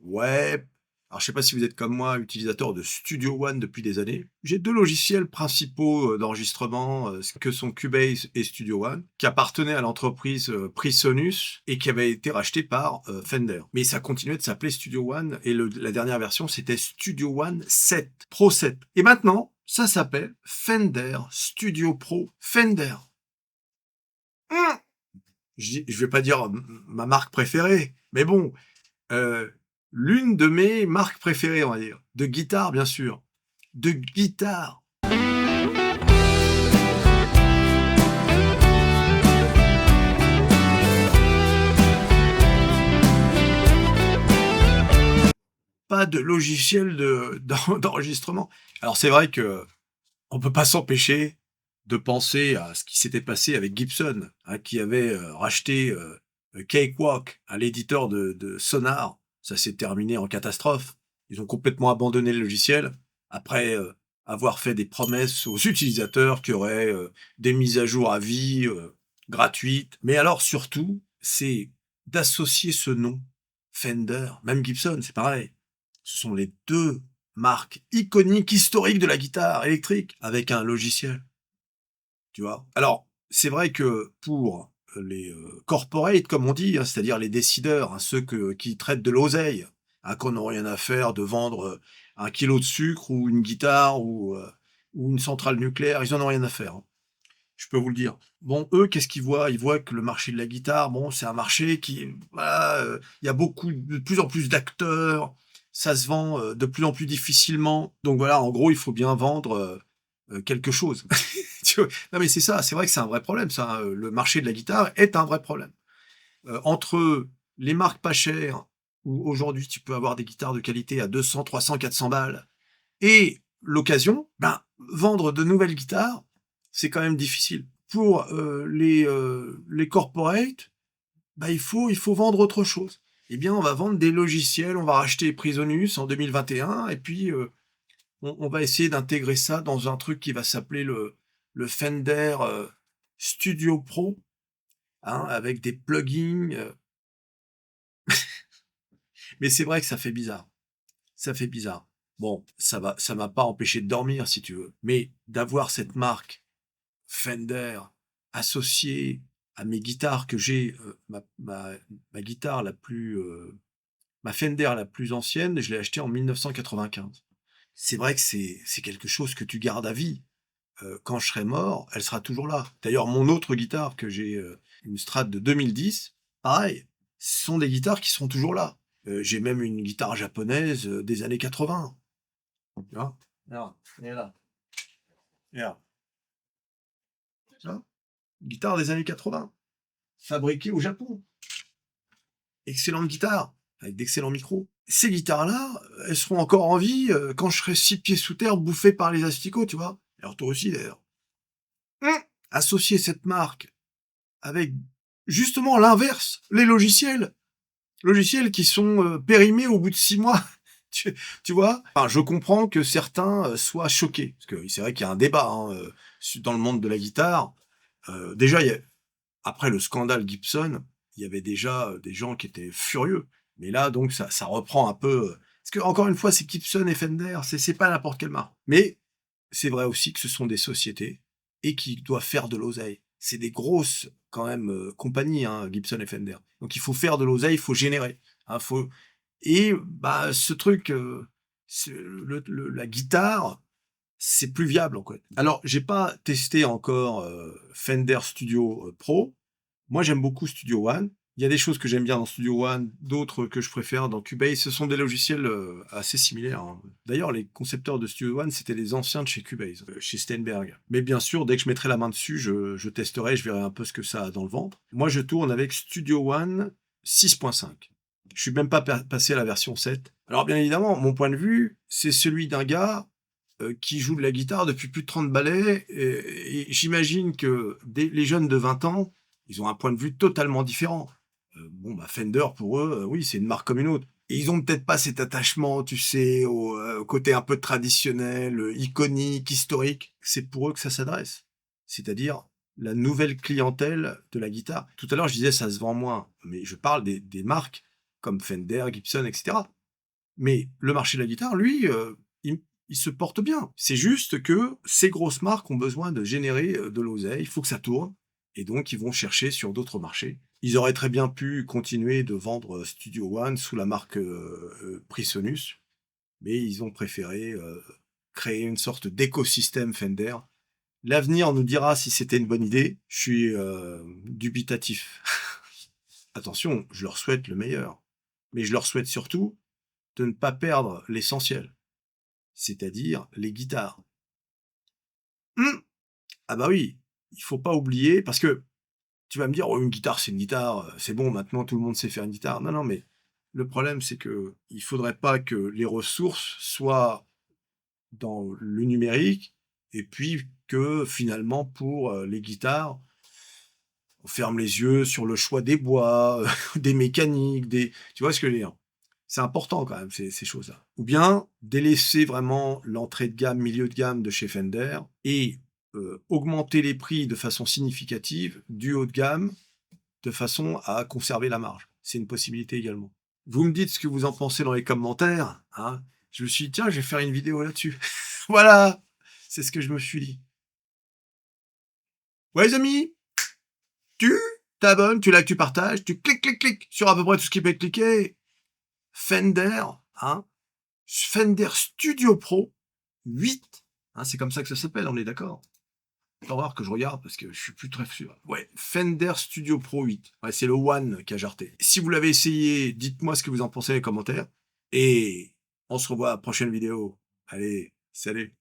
Ouais, alors je sais pas si vous êtes comme moi, utilisateur de Studio One depuis des années. J'ai 2 logiciels principaux, d'enregistrement, que sont Cubase et Studio One, qui appartenaient à l'entreprise, Presonus et qui avaient été rachetés par, Fender. Mais ça continuait de s'appeler Studio One et la dernière version, c'était Studio One 7, Pro 7. Et maintenant, ça s'appelle Fender Studio Pro Fender. Mmh! Je vais pas dire ma marque préférée, mais bon, Heu, l'une de mes marques préférées, on va dire. De guitare, bien sûr. De guitare. Pas de logiciel d'enregistrement. Alors c'est vrai qu'on peut pas s'empêcher de penser à ce qui s'était passé avec Gibson, hein, qui avait, racheté, Cakewalk, à l'éditeur de Sonar. Ça s'est terminé en catastrophe. Ils ont complètement abandonné le logiciel après, avoir fait des promesses aux utilisateurs qu'il y aurait, des mises à jour à vie, gratuites. Mais alors surtout, c'est d'associer ce nom, Fender, même Gibson, c'est pareil. Ce sont les 2 marques iconiques, historiques de la guitare électrique avec un logiciel. Tu vois? Alors, c'est vrai que pour les, corporate comme on dit, hein, c'est-à-dire les décideurs, hein, ceux qui traitent de l'oseille, hein, qui en ont rien à faire de vendre, 1 kilogramme de sucre ou une guitare ou une centrale nucléaire, ils en ont rien à faire, hein. Je peux vous le dire. Bon, eux, qu'est-ce qu'ils voient? Ils voient que le marché de la guitare, bon, c'est un marché qui voilà, il y a de plus en plus d'acteurs, ça se vend, de plus en plus difficilement. Donc voilà, en gros, il faut bien vendre, quelque chose. Tu vois? Non, mais c'est ça, c'est vrai que c'est un vrai problème ça, hein, le marché de la guitare est un vrai problème. Entre les marques pas chères, où aujourd'hui tu peux avoir des guitares de qualité à 200, 300, 400 balles et l'occasion, ben, vendre de nouvelles guitares, c'est quand même difficile. Pour, les corporate, bah, il faut vendre autre chose. Eh bien, on va vendre des logiciels, on va racheter Prisonus en 2021 et puis, on va essayer d'intégrer ça dans un truc qui va s'appeler le Fender, Studio Pro, hein, avec des plugins, mais c'est vrai que ça fait bizarre. Ça fait bizarre. Bon, ça m'a pas empêché de dormir si tu veux, mais d'avoir cette marque Fender associée à mes guitares que j'ai, ma guitare la plus, ma Fender la plus ancienne, je l'ai achetée en 1995. C'est vrai que c'est quelque chose que tu gardes à vie. Quand je serai mort, elle sera toujours là. D'ailleurs, mon autre guitare que j'ai, une Strat de 2010, pareil, ce sont des guitares qui seront toujours là. J'ai même une guitare japonaise, des années 80, tu vois? Regarde, elle est là, regarde, tu vois? Guitare des années 80, fabriquée au Japon. Excellente guitare, avec d'excellents micros. Ces guitares-là, elles seront encore en vie, quand je serai 6 pieds sous terre, bouffé par les asticots, tu vois? Alors toi aussi d'ailleurs. Mmh. Associer cette marque avec justement l'inverse, les logiciels. Logiciels qui sont, périmés au bout de 6 mois. Tu tu vois? Enfin, je comprends que certains, soient choqués, parce que c'est vrai qu'il y a un débat, hein, dans le monde de la guitare. Déjà, il y a après le scandale Gibson, il y avait déjà, des gens qui étaient furieux. Mais là, donc ça reprend un peu, parce que encore une fois, c'est Gibson et Fender, c'est pas n'importe quelle marque. Mais c'est vrai aussi que ce sont des sociétés et qui doivent faire de l'oseille. C'est des grosses quand même, compagnies, hein, Gibson et Fender. Donc il faut faire de l'oseille, il faut générer, hein, faut et bah, ce truc, la guitare, c'est plus viable, en fait. Alors j'ai pas testé encore, Fender Studio, Pro. Moi, j'aime beaucoup Studio One. Il y a des choses que j'aime bien dans Studio One, d'autres que je préfère dans Cubase. Ce sont des logiciels, assez similaires, hein. D'ailleurs, les concepteurs de Studio One, c'était les anciens de chez Cubase, chez Steinberg. Mais bien sûr, dès que je mettrai la main dessus, je testerai, je verrai un peu ce que ça a dans le ventre. Moi, je tourne avec Studio One 6.5. Je suis même pas passé à la version 7. Alors bien évidemment, mon point de vue, c'est celui d'un gars, qui joue de la guitare depuis plus de 30 ballets et j'imagine que les jeunes de 20 ans, ils ont un point de vue totalement différent. Bon, bah, Fender pour eux, oui, c'est une marque comme une autre et ils ont peut-être pas cet attachement, tu sais, au côté un peu traditionnel, iconique, historique. C'est pour eux que ça s'adresse. C'est-à-dire la nouvelle clientèle de la guitare. Tout à l'heure, je disais ça se vend moins, mais je parle des marques comme Fender, Gibson et cetera. Mais le marché de la guitare, lui, il se porte bien. C'est juste que ces grosses marques ont besoin de générer, de l'oseille, il faut que ça tourne et donc ils vont chercher sur d'autres marchés. Ils auraient très bien pu continuer de vendre, Studio One sous la marque, Presonus, mais ils ont préféré, créer une sorte d'écosystème Fender. L'avenir nous dira si c'était une bonne idée. Je suis, dubitatif. Attention, je leur souhaite le meilleur, mais je leur souhaite surtout de ne pas perdre l'essentiel, c'est-à-dire les guitares. Mmh. Ah bah oui, il faut pas oublier parce que tu vas me dire: «Oh une guitare, c'est une guitare, c'est bon maintenant tout le monde sait faire une guitare». Non, non, mais le problème c'est que il faudrait pas que les ressources soient dans le numérique et puis que finalement pour, les guitares, on ferme les yeux sur le choix des bois, des mécaniques, des tu vois ce que je veux dire? C'est important quand même ces choses-là. Ou bien délaisser vraiment l'entrée de gamme, milieu de gamme de chez Fender et augmenter les prix de façon significative du haut de gamme, de façon à conserver la marge. C'est une possibilité également. Vous me dites ce que vous en pensez dans les commentaires, hein. Je me suis dit: «Tiens, je vais faire une vidéo là-dessus». Voilà! C'est ce que je me suis dit. Ouais les amis, tu t'abonnes, tu likes, tu partages, tu cliques, cliques, cliques sur à peu près tout ce qui peut être cliqué. Fender, hein, Fender Studio Pro 8, hein, c'est comme ça que ça s'appelle, on est d'accord? Faut voir que je regarde parce que je suis plus très sûr. Ouais, Fender Studio Pro 8. Ouais, c'est le One qui a jarté. Si vous l'avez essayé, dites-moi ce que vous en pensez dans les commentaires et on se revoit à la prochaine vidéo. Allez, salut!